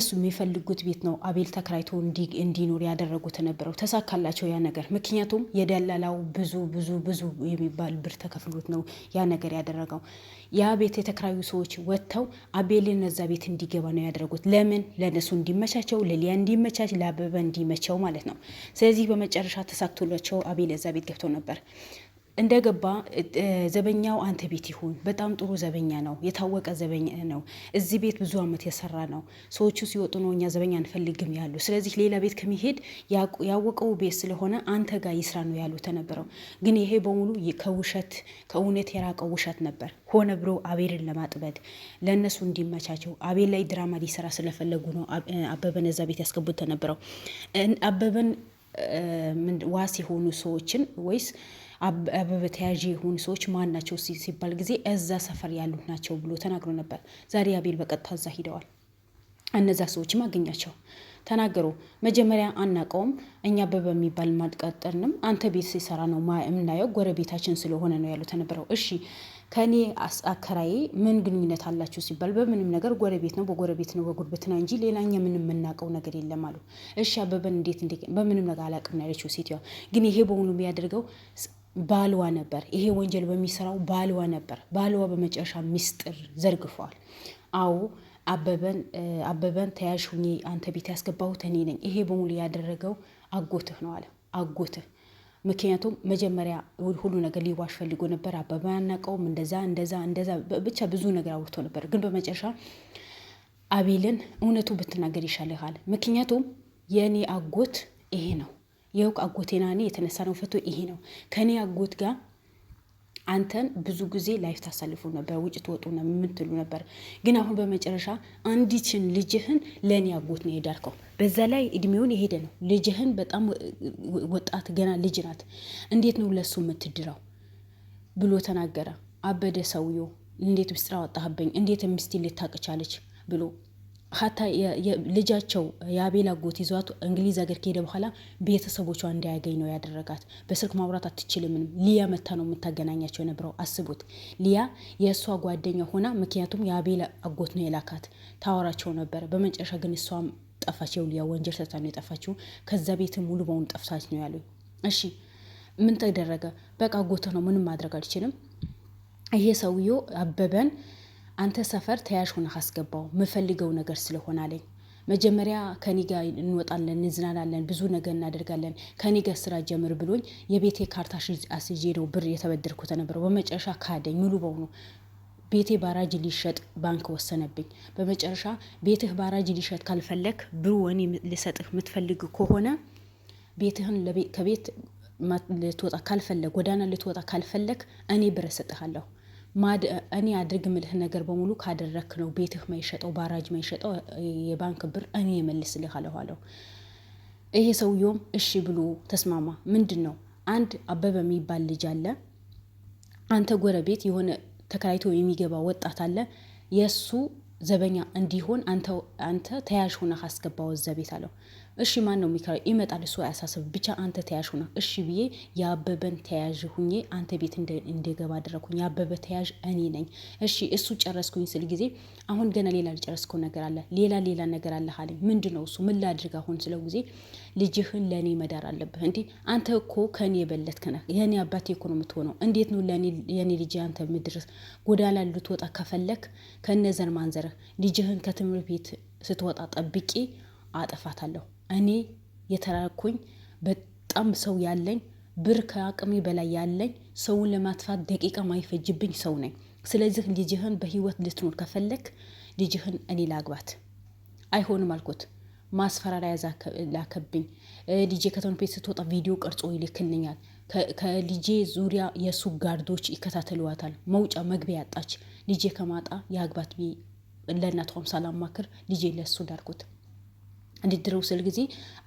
እሱ የሚፈልጉት ቤት ነው አቤል ተከራይቶ እንዲኖር ያደረጉት ነበረው። ተሳካላቸው ያ ነገር። ምክንያቱም የደላላው ብዙ የሚባል ብር ተከፍሎት ነው ያ ነገር ያደረገው። ያ ቤት የተከራዩ ሰዎች ወጥተው አቤልን እዛ ቤት እንዲገባ ነው ያደረጉት። ለምን? ለነሱ እንዲመቻቸው፣ ለሊያ እንዲመቻች፣ ለአበበ እንዲመቸው ማለት ነው። ስለዚህ በመጨረሻ ተሳክቶላቸው አቤል እዛ ቤት ገብተው ነበር። እንደገባ ዘበኛው አንተ ቤት ይሁን፣ በጣም ጥሩ ዘበኛ ነው፣ የታወቀ ዘበኛ ነው፣ እዚህ ቤት ብዙ አመት የሰራ ነው፣ ሰዎቹ ሲወጡ ነው እኛ ዘበኛ አንፈልግም ያሉ፣ ስለዚህ ሌላ ቤት ከሚሄድ ያወቀው ቤት ስለሆነ አንተ ጋር ይስራ ነው ያሉ ተነበረው። ግን ይሄ በሙሉ ከእውነት የራቀው ውሸት ነበር። ሆነ ብሎ አቤልን ለማጥበድ ለእነሱ እንዲመቻቸው አቤል ላይ ድራማ ሊሰራ ስለፈለጉ ነው አበበን እዛ ቤት ያስገቡት ተነበረው። አበበን ዋስ የሆኑ ሰዎችን ወይስ አበበ ተያዥ የሆኑ ሰዎች ማን ናቸው ሲባል ጊዜ እዛ ሰፈር ያሉት ናቸው ብሎ ተናግሮ ነበር። ዛሬ አቤል በቀጥታ እዛ ሂደዋል። እነዛ ሰዎችም አገኛቸው፣ ተናገሩ። መጀመሪያ አናቀውም እኛ አበበ የሚባል ማጥቀጠርንም አንተ ቤት ሲሰራ ነው የምናየው፣ ጎረቤታችን ስለሆነ ነው ያሉ ተነበረው። እሺ ከኔ አከራዬ ምን ግንኙነት አላችሁ ሲባል በምንም ነገር ጎረቤት ነው፣ በጎረቤት ነው፣ በጉርብት ነው እንጂ ሌላኛ ምንም የምናውቀው ነገር የለም አሉ። እሺ አበበን እንዴት በምንም ነገር አላውቅም ነው ያለችው ሴትዋ። ግን ይሄ በሙሉ የሚያደርገው ባልዋ ነበር። ይሄ ወንጀል በሚሰራው ባልዋ ነበር። ባልዋ በመጨረሻ ሚስጥር ዘርግፏል። አዎ አበበን ተያዥ ሁኜ አንተ ቤት ያስገባሁት እኔ ነኝ። ይሄ በሙሉ ያደረገው አጎትህ ነው አለ። አጎትህ ምክንያቱም መጀመሪያ ሁሉ ነገር ሊዋሽ ፈልጎ ነበር። አበበ ያናቀውም እንደዛ ብቻ ብዙ ነገር አውርቶ ነበር። ግን በመጨረሻ አቤልን እውነቱ ብትናገር ይሻልሃል፣ ምክንያቱም የእኔ አጎት ይሄ ነው የውቅ አጎቴና እኔ የተነሳ ነው ፈቶ ይሄ ነው። ከኔ አጎት ጋር አንተን ብዙ ጊዜ ላይፍ ታሳልፉ ነበር፣ ውጭ ትወጡ ነው የምትሉ ነበር። ግን አሁን በመጨረሻ አንዲችን ልጅህን ለእኔ አጎት ነው የዳርከው። በዛ ላይ እድሜውን የሄደ ነው ልጅህን፣ በጣም ወጣት ገና ልጅ ናት። እንዴት ነው ለሱ የምትድረው ብሎ ተናገረ። አበደ ሰውዮ። እንዴት ምስጢር አወጣህብኝ፣ እንዴት ሚስቴ ልታቅ ቻለች ብሎ ሀታ ልጃቸው የአቤል አጎት ይዟት እንግሊዝ ሀገር ከሄደ በኋላ ቤተሰቦቿ እንዳያገኝ ነው ያደረጋት። በስልክ ማውራት አትችልም። ሊያ መታ ነው የምታገናኛቸው የነበረው። አስቡት፣ ሊያ የእሷ ጓደኛ ሆና፣ ምክንያቱም የአቤል አጎት ነው የላካት፣ ታወራቸው ነበረ። በመጨረሻ ግን እሷም ጠፋቸው። ሊያ ወንጀል ሰርታ ነው የጠፋችው። ከዛ ቤት ሙሉ በሙሉ ጠፍታች ነው ያሉ። እሺ ምን ተደረገ? በቃ አጎትህ ነው፣ ምንም ማድረግ አልችልም። ይሄ ሰውዮ አበበን አንተ ሰፈር ተያዥ ሆነህ አስገባው፣ ምፈልገው ነገር ስለሆነ አለኝ። መጀመሪያ ከኔ ጋር እንወጣለን፣ እንዝናናለን፣ ብዙ ነገር እናደርጋለን፣ ከኔ ጋር ስራ ጀምር ብሎኝ የቤቴ ካርታ አስይዤ ነው ብር የተበደርኩት ነበረው። በመጨረሻ ካደኝ ሙሉ በሙሉ። ቤቴ ባራጅ ሊሸጥ ባንክ ወሰነብኝ። በመጨረሻ ቤትህ ባራጅ ሊሸጥ ካልፈለክ ብሩ እኔ ልሰጥህ የምትፈልግ ከሆነ ቤትህን ከቤት ልትወጣ ካልፈለግ፣ ጎዳና ልትወጣ ካልፈለግ እኔ ብር እሰጥሃለሁ። እኔ አድርግ ምልህ ነገር በሙሉ ካደረክ ነው ቤትህ ማይሸጠው፣ ባራጅ ማይሸጠው፣ የባንክ ብር እኔ የመልስልህ አለኋለሁ። ይሄ ሰውየውም እሺ ብሎ ተስማማ። ምንድን ነው አንድ አበበ የሚባል ልጅ አለ፣ አንተ ጎረቤት የሆነ ተከራይቶ የሚገባ ወጣት አለ፣ የእሱ ዘበኛ እንዲሆን አንተ ተያዥ ሆነህ አስገባው እዛ ቤት አለው። እሺ ማን ነው የሚከራይ? ይመጣል፣ እሱ አያሳስብ፣ ብቻ አንተ ተያዥ ሆነህ። እሺ ብዬ የአበበን ተያዥ ሁኜ አንተ ቤት እንደገባ አደረኩኝ። የአበበ ተያዥ እኔ ነኝ። እሺ እሱ ጨረስኩኝ ስል ጊዜ አሁን ገና ሌላ ልጨረስከው ነገር አለ፣ ሌላ ነገር አለ አለኝ። ምንድን ነው እሱ? ምን ላድርግ አሁን ስለው ጊዜ ልጅህን ለእኔ መዳር አለብህ። እንዲህ አንተ እኮ ከኔ የበለጥክ ነህ፣ የኔ አባቴ እኮ ነው የምትሆነው። እንዴት ነው የኔ ልጅ አንተ ምድርስ ጎዳና ልትወጣ ከፈለክ ከነዘር ማንዘርህ ልጅህን ከትምህርት ቤት ስትወጣ ጠብቄ አጠፋታለሁ። እኔ የተራኩኝ በጣም ሰው ያለኝ፣ ብር ከአቅሜ በላይ ያለኝ፣ ሰውን ለማጥፋት ደቂቃ ማይፈጅብኝ ሰው ነኝ። ስለዚህ ልጅህን በህይወት ልትኖር ከፈለክ ልጅህን እኔ ላግባት። አይሆንም አልኩት። ማስፈራሪያ ላከብኝ። ልጄ ከትምህርት ቤት ስትወጣ ቪዲዮ ቀርጾ ይልክልኛል። ከልጄ ዙሪያ የሱ ጋርዶች ይከታተሏታል። መውጫ መግቢያ ያጣች ልጄ ከማጣ የአግባት ለእናቷም ሳላማክር ልጄ ለሱ ዳርኩት። እንዲድረው ስል ጊዜ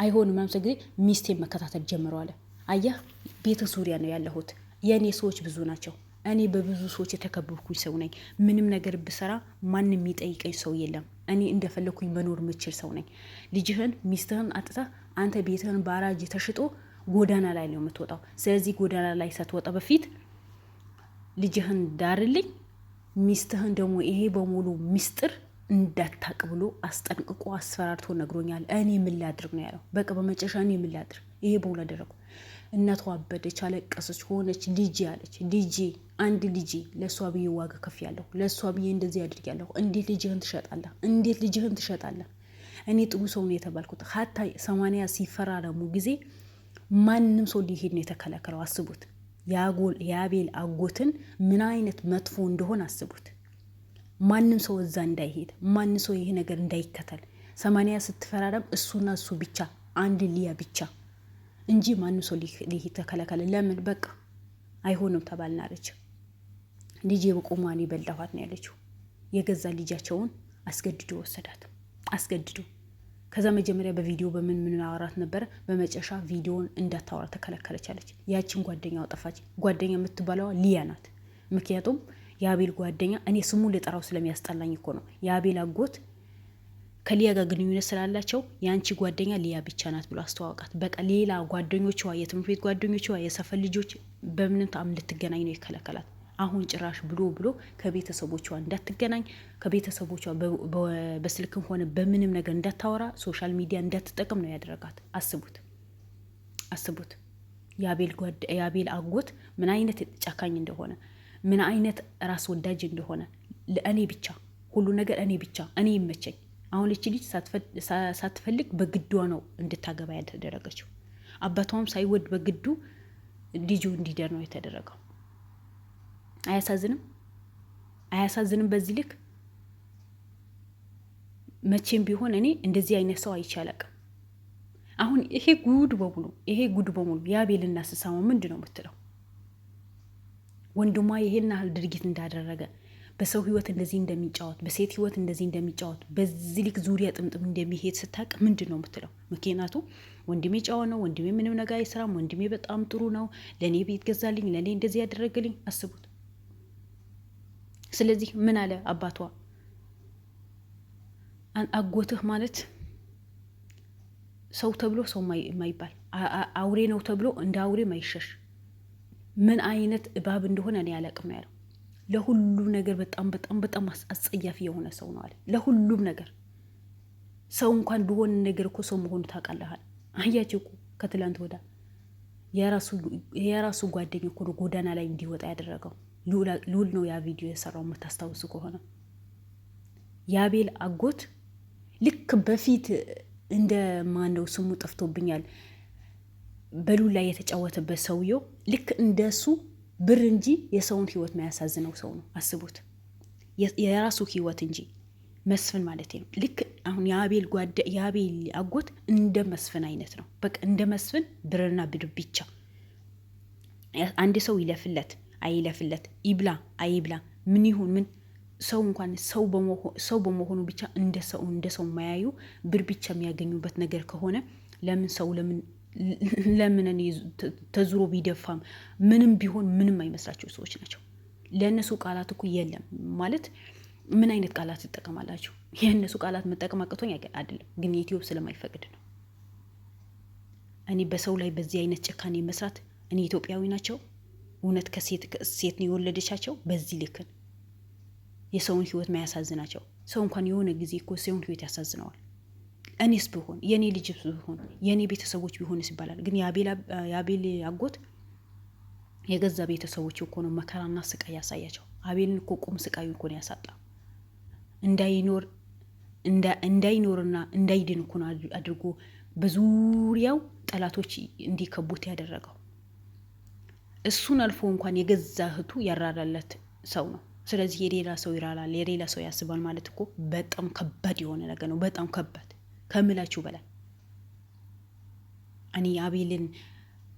አይሆንም ማምሰ ጊዜ ሚስቴን መከታተል ጀምረዋል። አየህ ቤት ዙሪያ ነው ያለሁት። የእኔ ሰዎች ብዙ ናቸው። እኔ በብዙ ሰዎች የተከበብኩኝ ሰው ነኝ። ምንም ነገር ብሰራ ማንም የሚጠይቀኝ ሰው የለም። እኔ እንደፈለኩኝ መኖር የምችል ሰው ነኝ። ልጅህን ሚስትህን አጥተህ አንተ ቤትህን ባራጅ ተሽጦ ጎዳና ላይ ነው የምትወጣው። ስለዚህ ጎዳና ላይ ሳትወጣ በፊት ልጅህን ዳርልኝ። ሚስትህን ደግሞ ይሄ በሙሉ ሚስጥር እንዳታቅ ብሎ አስጠንቅቆ አስፈራርቶ ነግሮኛል። እኔ ምን ላድርግ ነው ያለው። በቃ በመጨረሻ እኔ ምን ላድርግ፣ ይሄ በሁሉ አደረጉ። እናቷ አበደች፣ አለቀሰች፣ ሆነች። ልጄ አለች፣ ልጄ አንድ ልጄ ለእሷ ብዬ ዋጋ ከፍ ያለሁ፣ ለእሷ ብዬ እንደዚህ አድርጊያለሁ። እንዴት ልጅህን ትሸጣለህ? እንዴት ልጅህን ትሸጣለህ? እኔ ጥሩ ሰው ነው የተባልኩት። ሀታ 80 ሲፈራረሙ ጊዜ ማንም ሰው ሊሄድ ነው የተከለከለው። አስቡት፣ የአቤል አጎትን ምን አይነት መጥፎ እንደሆነ አስቡት። ማንም ሰው እዛ እንዳይሄድ፣ ማንም ሰው ይሄ ነገር እንዳይከተል 80 ስትፈራረም እሱና እሱ ብቻ፣ አንድ ሊያ ብቻ እንጂ ማንም ሰው ሊሄድ ተከለከለ። ለምን? በቃ አይሆንም ተባልና አለች። ልጄ በቁሟን የበላኋት ነው ያለችው። የገዛ ልጃቸውን አስገድዶ ወሰዳት፣ አስገድዶ። ከዛ መጀመሪያ በቪዲዮ በምን አወራት ነበረ። በመጨረሻ ቪዲዮን እንዳታወራ ተከለከለች አለች። ያችን ጓደኛው ጠፋች። ጓደኛ የምትባለዋ ሊያ ናት። ምክንያቱም የአቤል ጓደኛ፣ እኔ ስሙ ልጠራው ስለሚያስጠላኝ እኮ ነው። የአቤል አጎት ከሊያ ጋር ግንኙነት ስላላቸው የአንቺ ጓደኛ ሊያ ብቻ ናት ብሎ አስተዋወቃት። በቃ ሌላ ጓደኞቿ፣ የትምህርት ቤት ጓደኞቿ፣ የሰፈር ልጆች በምንም ተአምር ልትገናኝ ነው የከለከላት። አሁን ጭራሽ ብሎ ከቤተሰቦቿ እንዳትገናኝ፣ ከቤተሰቦቿ በስልክም ሆነ በምንም ነገር እንዳታወራ፣ ሶሻል ሚዲያ እንዳትጠቀም ነው ያደረጋት። አስቡት የአቤል አጎት ምን አይነት ጨካኝ እንደሆነ፣ ምን አይነት ራስ ወዳጅ እንደሆነ። ለእኔ ብቻ ሁሉ ነገር እኔ ብቻ፣ እኔ ይመቸኝ። አሁን እቺ ልጅ ሳትፈልግ በግዷ ነው እንድታገባ ያደረገችው። አባቷም ሳይወድ በግዱ ልጁ እንዲደር ነው የተደረገው። አያሳዝንም? አያሳዝንም? በዚህ ልክ መቼም ቢሆን እኔ እንደዚህ አይነት ሰው አይቼ አላቅም። አሁን ይሄ ጉድ በሙሉ የአቤልና ስሳማ ምንድን ነው የምትለው? ወንድሟ ይሄን ያህል ድርጊት እንዳደረገ፣ በሰው ህይወት እንደዚህ እንደሚጫወት፣ በሴት ህይወት እንደዚህ እንደሚጫወት፣ በዚህ ልክ ዙሪያ ጥምጥም እንደሚሄድ ስታቅ ምንድን ነው የምትለው? ምክንያቱ ወንድሜ ጨዋ ነው፣ ወንድሜ ምንም ነገር አይሰራም፣ ወንድሜ በጣም ጥሩ ነው፣ ለእኔ ቤት ገዛልኝ፣ ለእኔ እንደዚህ ያደረገልኝ። አስቡት። ስለዚህ ምን አለ አባቷ? አጎትህ ማለት ሰው ተብሎ ሰው ማይባል፣ አውሬ ነው ተብሎ እንደ አውሬ ማይሸሽ፣ ምን አይነት እባብ እንደሆነ እኔ አላቅም ነው ያለው። ለሁሉም ነገር በጣም አስጸያፊ የሆነ ሰው ነው አለ። ለሁሉም ነገር ሰው እንኳን ቢሆን ነገር እኮ ሰው መሆኑ ታውቃለህ። አያችሁ እኮ ከትላንት ወዳ የራሱ ጓደኛ እኮ ጎዳና ላይ እንዲወጣ ያደረገው ልዑል ነው። ያ ቪዲዮ የሰራው የምታስታውሱ ከሆነ የአቤል አጎት ልክ በፊት እንደ ማነው ስሙ ጠፍቶብኛል፣ በልዑል ላይ የተጫወተበት ሰውየው ልክ እንደሱ ብር እንጂ የሰውን ህይወት ማያሳዝነው ሰው ነው። አስቡት። የራሱ ህይወት እንጂ መስፍን ማለት ነው። ልክ አሁን የአቤል አጎት እንደ መስፍን አይነት ነው። በቃ እንደ መስፍን ብርና ብር ብቻ። አንድ ሰው ይለፍለት አይለፍለት፣ ይብላ አይብላ፣ ምን ይሁን ምን፣ ሰው እንኳን ሰው በመሆኑ ብቻ እንደ ሰው ማያዩ ብር ብቻ የሚያገኙበት ነገር ከሆነ ለምን እኔ ተዙሮ ቢደፋም ምንም ቢሆን ምንም አይመስላቸው ሰዎች ናቸው። ለእነሱ ቃላት እኮ የለም ማለት ምን አይነት ቃላት ትጠቀማላችሁ? የእነሱ ቃላት መጠቀም አቅቶኝ አይደለም፣ ግን ዩቲዩብ ስለማይፈቅድ ነው። እኔ በሰው ላይ በዚህ አይነት ጭካኔ መስራት፣ እኔ ኢትዮጵያዊ ናቸው እውነት ከሴት ነው የወለደቻቸው። በዚህ ልክን የሰውን ህይወት ማያሳዝናቸው ሰው እንኳን የሆነ ጊዜ እኮ ሰውን ህይወት ያሳዝነዋል። እኔስ ቢሆን የኔ ልጅ ቢሆን የኔ ቤተሰቦች ቢሆንስ ይባላል። ግን የአቤል አጎት የገዛ ቤተሰቦች እኮ ነው መከራና ስቃይ ያሳያቸው። አቤልን እኮ ቁም ስቃዩ እኮ ነው ያሳጣ። እንዳይኖርና እንዳይድን እኮ ነው አድርጎ በዙሪያው ጠላቶች እንዲከቡት ያደረገው። እሱን አልፎ እንኳን የገዛ እህቱ ያራራለት ሰው ነው። ስለዚህ የሌላ ሰው ይራራል፣ የሌላ ሰው ያስባል ማለት እኮ በጣም ከባድ የሆነ ነገር ነው። በጣም ከባድ ከምላችሁ በላይ። እኔ የአቤልን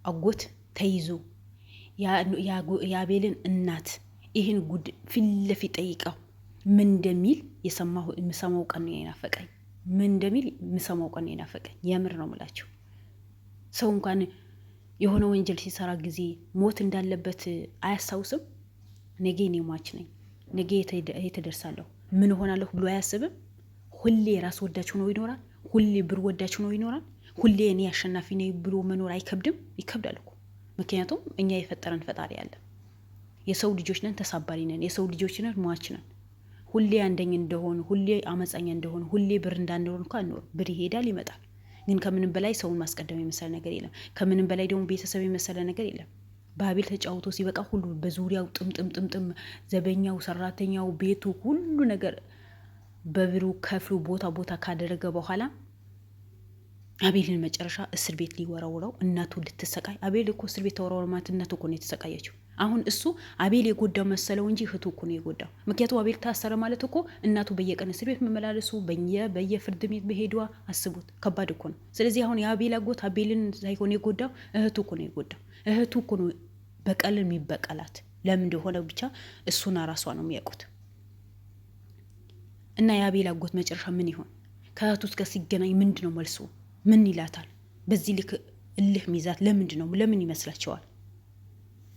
አጎት ተይዞ የአቤልን እናት ይህን ጉድ ፊት ለፊት ጠይቀው ምን እንደሚል የምሰማው ቀን ነው የናፈቀኝ። ምን እንደሚል የምሰማው ቀን ነው የናፈቀኝ። የምር ነው የምላችሁ። ሰው እንኳን የሆነ ወንጀል ሲሰራ ጊዜ ሞት እንዳለበት አያስታውስም። ነገ እኔ ሟች ነኝ፣ ነገ የተደርሳለሁ፣ ምን ሆናለሁ ብሎ አያስብም። ሁሌ ራስ ወዳች ሆኖ ይኖራል። ሁሌ ብር ወዳች ሆኖ ይኖራል። ሁሌ እኔ አሸናፊ ነኝ ብሎ መኖር አይከብድም? ይከብዳል እኮ። ምክንያቱም እኛ የፈጠረን ፈጣሪ አለ። የሰው ልጆች ነን፣ ተሳባሪ ነን። የሰው ልጆች ነን፣ ሟች ነን። ሁሌ አንደኛ እንደሆን፣ ሁሌ አመፀኛ እንደሆን፣ ሁሌ ብር እንዳንሆን እንኳ አንኖር። ብር ይሄዳል ይመጣል። ግን ከምንም በላይ ሰውን ማስቀደም የመሰለ ነገር የለም። ከምንም በላይ ደግሞ ቤተሰብ የመሰለ ነገር የለም። በአቤል ተጫውቶ ሲበቃ ሁሉ በዙሪያው ጥምጥም ዘበኛው፣ ሰራተኛው፣ ቤቱ ሁሉ ነገር በብሩ ከፍሎ ቦታ ካደረገ በኋላ አቤልን መጨረሻ እስር ቤት ሊወረውረው እናቱ ልትሰቃይ። አቤል እኮ እስር ቤት ተወረወረ ማለት እናቱ እኮ ነው የተሰቃየችው። አሁን እሱ አቤል የጎዳው መሰለው እንጂ እህቱ እኮ ነው የጎዳው። ምክንያቱም አቤል ታሰረ ማለት እኮ እናቱ በየቀን እስር ቤት መመላለሱ በየፍርድ ቤት በሄዷ አስቡት፣ ከባድ እኮ ነው። ስለዚህ አሁን የአቤል አጎት አቤልን ሳይሆን የጎዳው እህቱ እኮ ነው የጎዳው። እህቱ እኮ ነው በቀልን የሚበቀላት። ለምን እንደሆነ ብቻ እሱና ራሷ ነው የሚያውቁት። እና የአቤል አጎት መጨረሻ ምን ይሆን? ከእህቱ ጋር ሲገናኝ ምንድን ነው መልሱ? ምን ይላታል? በዚህ ልክ እልህ ሚዛት ለምንድን ነው? ለምን ይመስላችኋል?